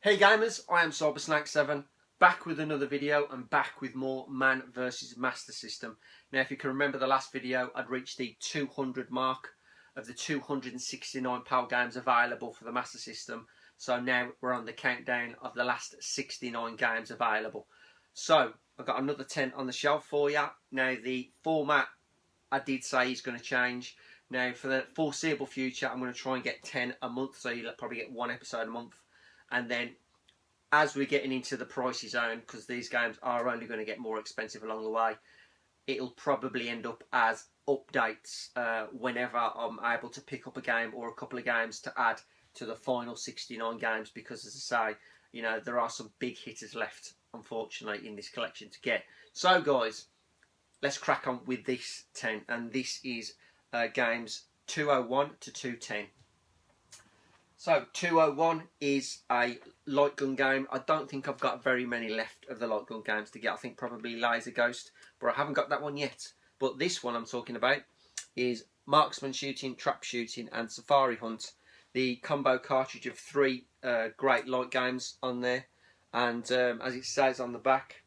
Hey gamers, I am Cybersnake7, back with another video and back with more Man vs Master System. Now if you can remember the last video, I'd reached the 200 mark of the 269 PAL games available for the Master System. So now we're on the countdown of the last 69 games available. So I've got another 10 on the shelf for you. Now the format I did say is going to change. Now for the foreseeable future I'm going to try and get 10 a month, so you'll probably get one episode a month. And then as we're getting into the pricey zone, because these games are only going to get more expensive along the way, it'll probably end up as updates whenever I'm able to pick up a game or a couple of games to add to the final 69 games, because as I say, you know, there are some big hitters left, unfortunately, in this collection to get. So guys, let's crack on with this 10, and this is games 201 to 210. So 201 is a light gun game. I don't think I've got very many left of the light gun games to get. I think probably Laser Ghost, but I haven't got that one yet. But this one I'm talking about is Marksman Shooting, Trap Shooting and Safari Hunt. The combo cartridge of 3 great light games on there. And as it says on the back,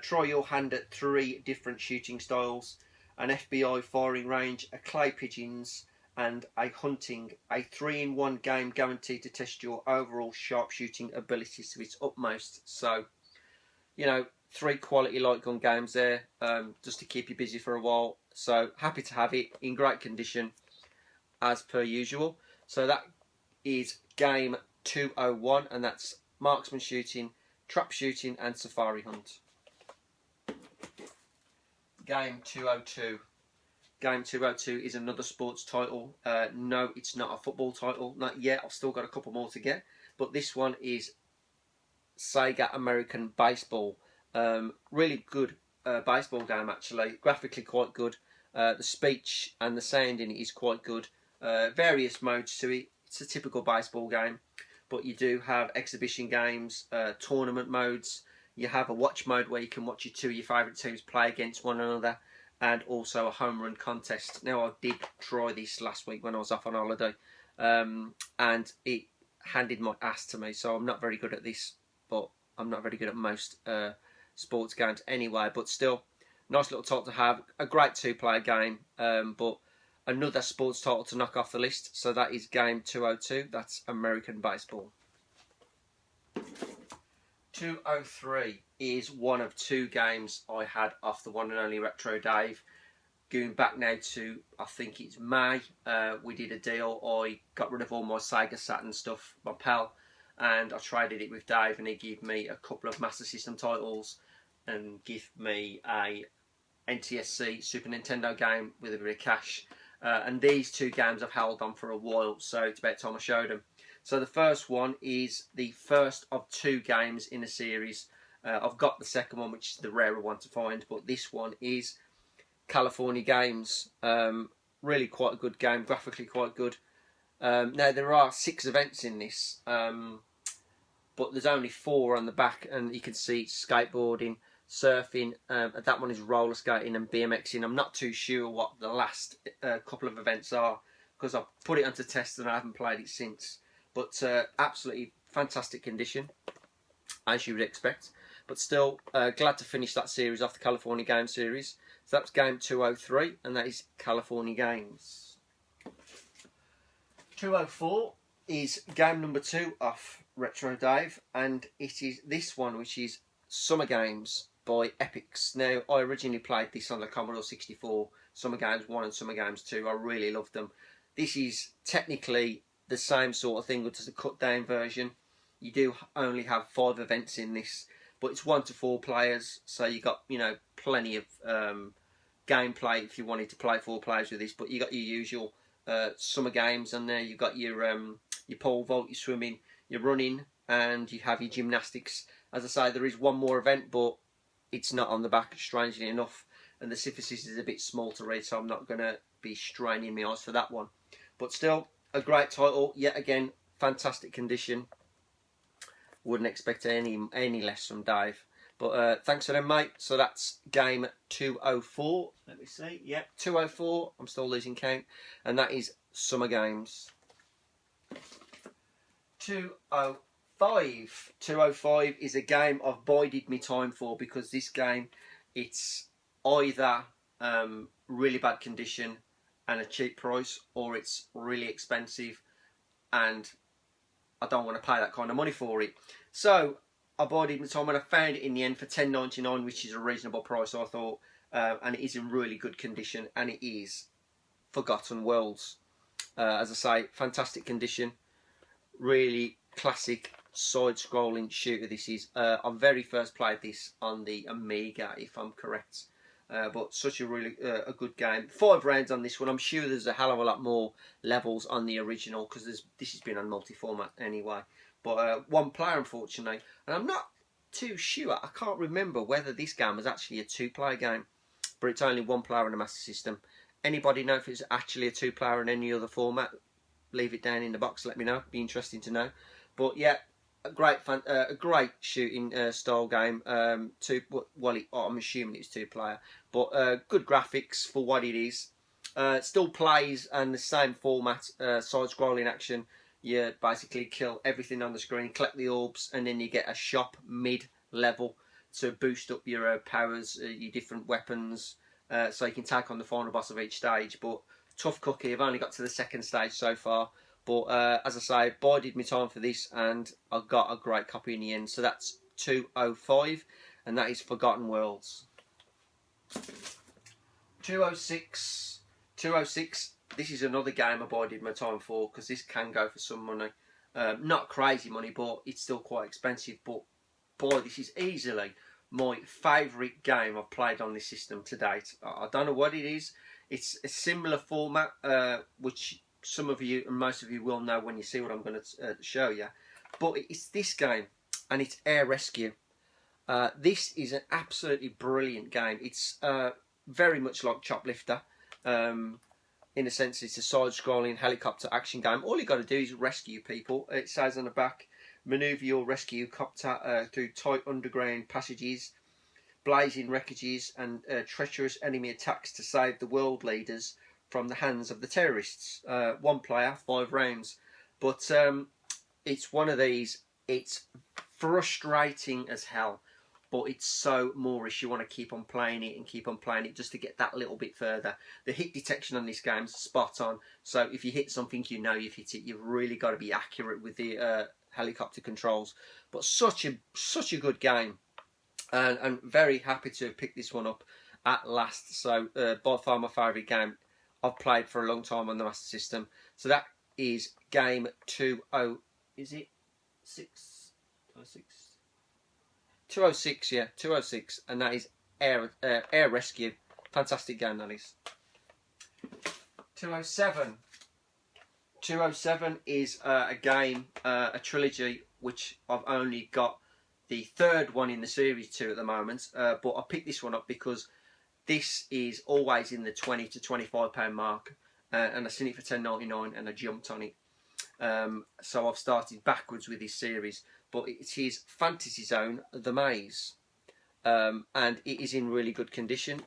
try your hand at 3 different shooting styles, an FBI firing range, a clay pigeons, and a hunting, a 3-in-1 game guaranteed to test your overall sharpshooting abilities to its utmost. So, you know, 3 quality light gun games there, just to keep you busy for a while. So happy to have it in great condition as per usual. So that is game 201, and that's Marksman Shooting, Trap Shooting and Safari Hunt. Game 202. Game 202 is another sports title. No, it's not a football title. Not yet. I've still got a couple more to get. But this one is Sega American Baseball. Really good baseball game, actually. Graphically quite good. The speech and the sound in it is quite good. Various modes to it. It's a typical baseball game. But you do have exhibition games, tournament modes. You have a watch mode where you can watch your favourite teams play against one another, and also a home run contest. Now I did try this last week when I was off on holiday, and it handed my ass to me, so I'm not very good at this, but I'm not very good at most sports games anyway. But still, nice little title to have, a great 2-player game, but another sports title to knock off the list. So that is game 202, that's American Baseball. 203 is one of 2 games I had off the one and only Retro Dave. Going back now to, I think it's May, we did a deal. I got rid of all my Sega Saturn stuff, my pal, and I traded it with Dave, and he gave me a couple of Master System titles and gave me a NTSC Super Nintendo game with a bit of cash. And these 2 games I've held on for a while, so it's about time I showed them. So the first one is the first of 2 games in a series. I've got the second one, which is the rarer one to find, but this one is California Games. Really quite a good game, graphically quite good. Now there are 6 events in this, but there's only 4 on the back, and you can see skateboarding, surfing, that one is roller skating and BMXing. I'm not too sure what the last couple of events are, because I've put it onto test and I haven't played it since. But absolutely fantastic condition, as you would expect. But still, glad to finish that series off, the California Games series. So that's game 203, and that is California Games. 204 is game number 2 off Retro Dave, and it is this one, which is Summer Games by Epix. Now, I originally played this on the Commodore 64, Summer Games 1 and Summer Games 2. I really loved them. This is technically the same sort of thing, but just a cut down version. You do only have 5 events in this, but it's 1 to 4 players, so you got, you know, plenty of gameplay if you wanted to play 4 players with this. But you got your usual summer games on there. You've got your pole vault, your swimming, your running, and you have your gymnastics. As I say, there is 1 more event, but it's not on the back, strangely enough, and the synthesis is a bit small to read, so I'm not going to be straining my eyes for that one. But still, a great title, yet again, fantastic condition. Wouldn't expect any less from Dave. But thanks for them, mate. So that's game 204. Let me see. Yep, 204. I'm still losing count. And that is Summer Games. 205 205. 205 is a game I've bided my time for, because this game, it's either really bad condition and a cheap price, or it's really expensive and I don't want to pay that kind of money for it. So I bided my time and I found it in the end for $10.99, which is a reasonable price, I thought, and it is in really good condition, and it is Forgotten Worlds. As I say, fantastic condition, really classic side-scrolling shooter this is. I very first played this on the Amiga, if I'm correct, but such a really a good game. 5 rounds on this one. I'm sure there's a hell of a lot more levels on the original, because this has been on multi-format anyway. But 1 player, unfortunately, and I'm not too sure. I can't remember whether this game was actually a 2-player game, but it's only 1 player on the Master System. Anybody know if it's actually a 2-player in any other format? Leave it down in the box. Let me know. Be interesting to know. But yeah, a great shooting style game. I'm assuming it's 2-player, but good graphics for what it is. Still plays and the same format, side-scrolling action. You basically kill everything on the screen, collect the orbs, and then you get a shop mid-level to boost up your powers, your different weapons, so you can take on the final boss of each stage. But tough cookie. I've only got to the 2nd stage so far. But as I say, bided my time for this, and I got a great copy in the end. So that's 205, and that is Forgotten Worlds. 206. 206. This is another game I bided my time for, because this can go for some money. Not crazy money, but it's still quite expensive. But boy, this is easily my favourite game I've played on this system to date. I don't know what it is. It's a similar format, which some of you and most of you will know when you see what I'm going to show you. But it's this game, and it's Air Rescue. This is an absolutely brilliant game. It's very much like Choplifter. In a sense, it's a side-scrolling helicopter action game. All you got to do is rescue people. It says on the back, manoeuvre your rescue copter through tight underground passages, blazing wreckages, and treacherous enemy attacks to save the world leaders from the hands of the terrorists. 1 player, 5 rounds. But it's one of these. It's frustrating as hell, but it's so Moorish. You want to keep on playing it and keep on playing it just to get that little bit further. The hit detection on this game is spot on. So if you hit something, you know you've hit it. You've really got to be accurate with the helicopter controls. But such a good game, and I'm very happy to have picked this one up at last. So by far my favourite game I've played for a long time on the Master System. So that is game 20. Is it 6? 206, yeah, 206, and that is Air Rescue. Fantastic game, that is. 207. 207 is a game, a trilogy, which I've only got the 3rd one in the series to at the moment. But I picked this one up because this is always in the £20 to £25 mark, and I seen it for $10.99 and I jumped on it. So I've started backwards with this series. But it is Fantasy Zone, The Maze, and it is in really good condition,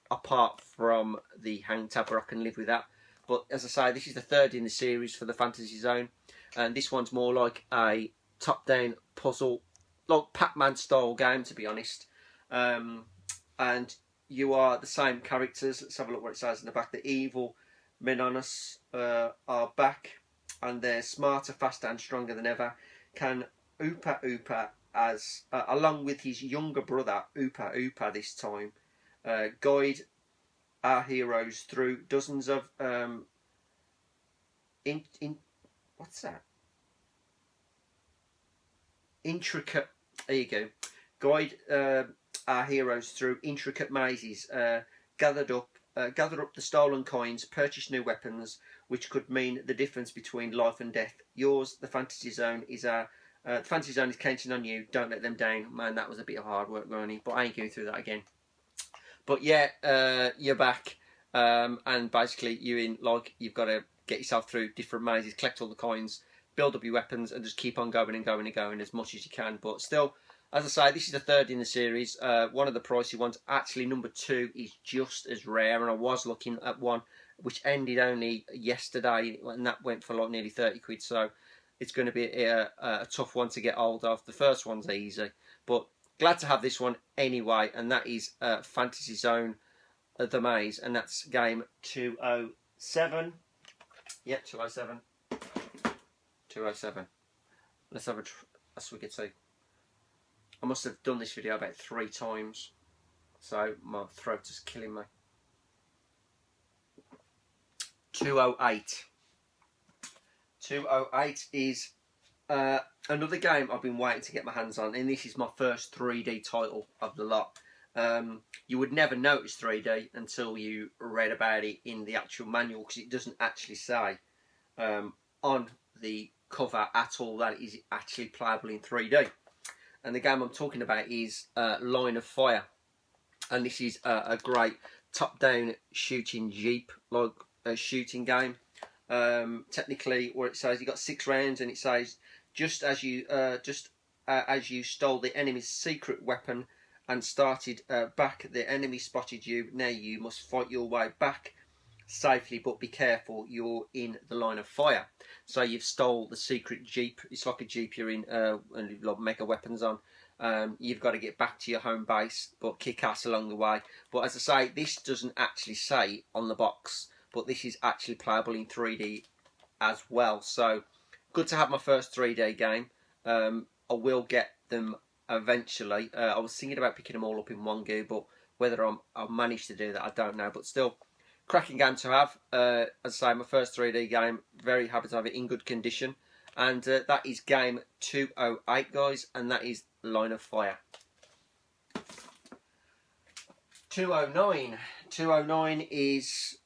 apart from the hang tab where I can live with that. But as I say, this is the 3rd in the series for the Fantasy Zone, and this one's more like a top-down puzzle, like Pac-Man style game, to be honest. And you are the same characters. Let's have a look what it says in the back. The evil Menonus are back, and they're smarter, faster, and stronger than ever. Can Oopa Oopa, as along with his younger brother Oopa Oopa this time, guide our heroes through dozens of what's that? Intricate. There you go. Guide our heroes through intricate mazes. Gather up the stolen coins. Purchase new weapons, which could mean the difference between life and death. Yours, the Fantasy Zone, is our. The Fantasy Zone is counting on you. Don't let them down. Man, that was a bit of hard work, Ronnie, but I ain't going through that again. But yeah, you're back, and basically you've got to get yourself through different mazes, collect all the coins, build up your weapons, and just keep on going and going and going as much as you can. But still, as I say, this is the 3rd in the series. One of the pricey ones. Actually, number 2 is just as rare, and I was looking at one which ended only yesterday, and that went for like nearly 30 quid. So it's going to be a tough one to get hold of. The first one's easy, but glad to have this one anyway, and that is Fantasy Zone The Maze, and that's game 207. Yep, 207. 207. Let's have as we can see. I must have done this video about 3 times, so my throat is killing me. 208. 208 is another game I've been waiting to get my hands on, and this is my first 3D title of the lot. You would never notice 3D until you read about it in the actual manual, because it doesn't actually say on the cover at all that it is actually playable in 3D. And the game I'm talking about is Line of Fire, and this is a great top-down shooting jeep like shooting game. Technically, where it says you got 6 rounds, and it says just as you stole the enemy's secret weapon and started back, the enemy spotted you. Now you must fight your way back safely, but be careful, you're in the line of fire. So you've stole the secret jeep. It's like a jeep you're in, and you've got mega weapons on. You've got to get back to your home base, but kick ass along the way. But as I say, this doesn't actually say on the box, but this is actually playable in 3D as well. So good to have my first 3D game. I will get them eventually. I was thinking about picking them all up in one go, but whether I'll manage to do that, I don't know. But still, cracking game to have. As I say, my first 3D game. Very happy to have it in good condition. And that is game 208, guys, and that is Line of Fire. 209. 209 is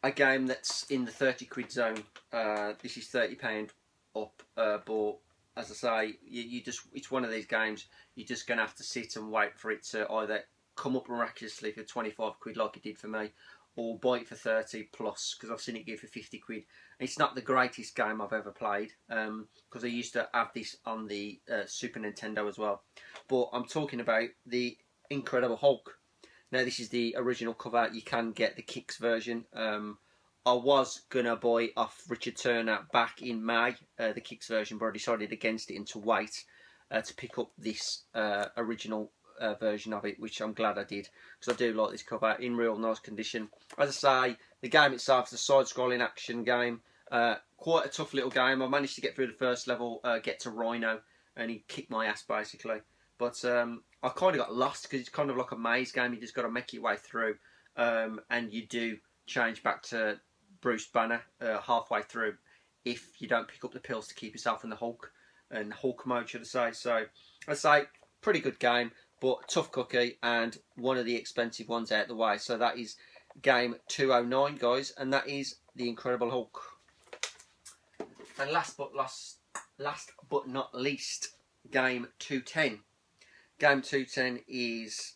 a game that's in the 30 quid zone. This is £30 up, but as I say, it's one of these games you're just going to have to sit and wait for it to either come up miraculously for 25 quid like it did for me, or buy it for 30 plus, because I've seen it go for 50 quid. It's not the greatest game I've ever played, because I used to have this on the Super Nintendo as well. But I'm talking about the Incredible Hulk. Now, this is the original cover. You can get the Kicks version. I was going to buy off Richard Turner back in May, the Kicks version, but I decided against it and to wait to pick up this original version of it, which I'm glad I did, because I do like this cover, in real nice condition. As I say, the game itself is a side-scrolling action game. Quite a tough little game. I managed to get through the first level, get to Rhino, and he kicked my ass basically. But I kind of got lost, because it's kind of like a maze game. You just got to make your way through, and you do change back to Bruce Banner halfway through if you don't pick up the pills to keep yourself in the Hulk, and Hulk mode, should I say. So I'd say pretty good game, but tough cookie, and one of the expensive ones out the way. So that is game 209, guys, and that is the Incredible Hulk. And last but not least, game 210. Game 210 is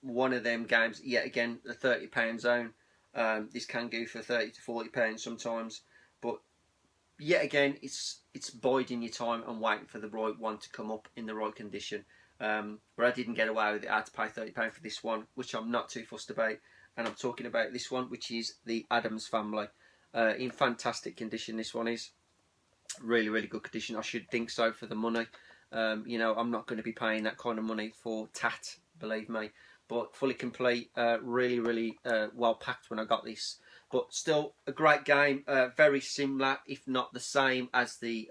one of them games, yet again, the £30 zone. This can go for £30 to £40 sometimes, but yet again, it's biding your time and waiting for the right one to come up in the right condition. But I didn't get away with it. I had to pay £30 for this one, which I'm not too fussed about. And I'm talking about this one, which is the Addams Family. In fantastic condition, this one is. Really, really good condition. I should think so for the money. You know, I'm not going to be paying that kind of money for tat, believe me. But fully complete, really, really well packed when I got this. But still a great game, very similar, if not the same, as the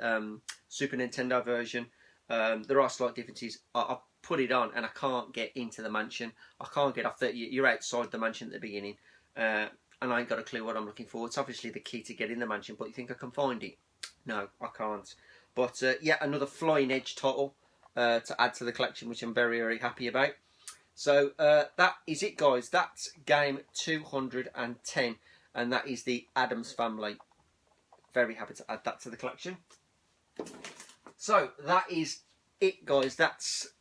Super Nintendo version. There are slight differences. I put it on and I can't get into the mansion. I can't get off the... You're outside the mansion at the beginning, and I ain't got a clue what I'm looking for. It's obviously the key to get in the mansion, but you think I can find it? No, I can't. But yeah, another Flying Edge title to add to the collection, which I'm very, very happy about. So that is it, guys. That's game 210, and that is the Addams Family. Very happy to add that to the collection. So that is it, guys. That's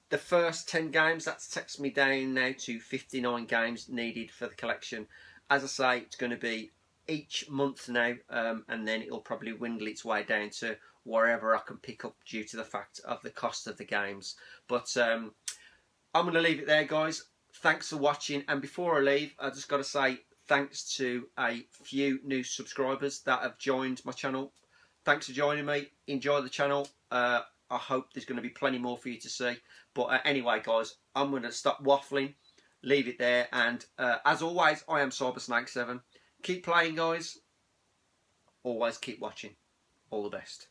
the first 10 games. That takes me down now to 59 games needed for the collection. As I say, it's going to be each month now, and then it'll probably dwindle its way down to wherever I can pick up due to the fact of the cost of the games. But I'm going to leave it there, guys. Thanks for watching, and before I leave, I just got to say thanks to a few new subscribers that have joined my channel. thanks for joining me. Enjoy the channel. I hope there's going to be plenty more for you to see. But anyway, guys, I'm going to stop waffling, leave it there. And as always, I am Cybersnake7. Keep playing, guys. Always keep watching. All the best.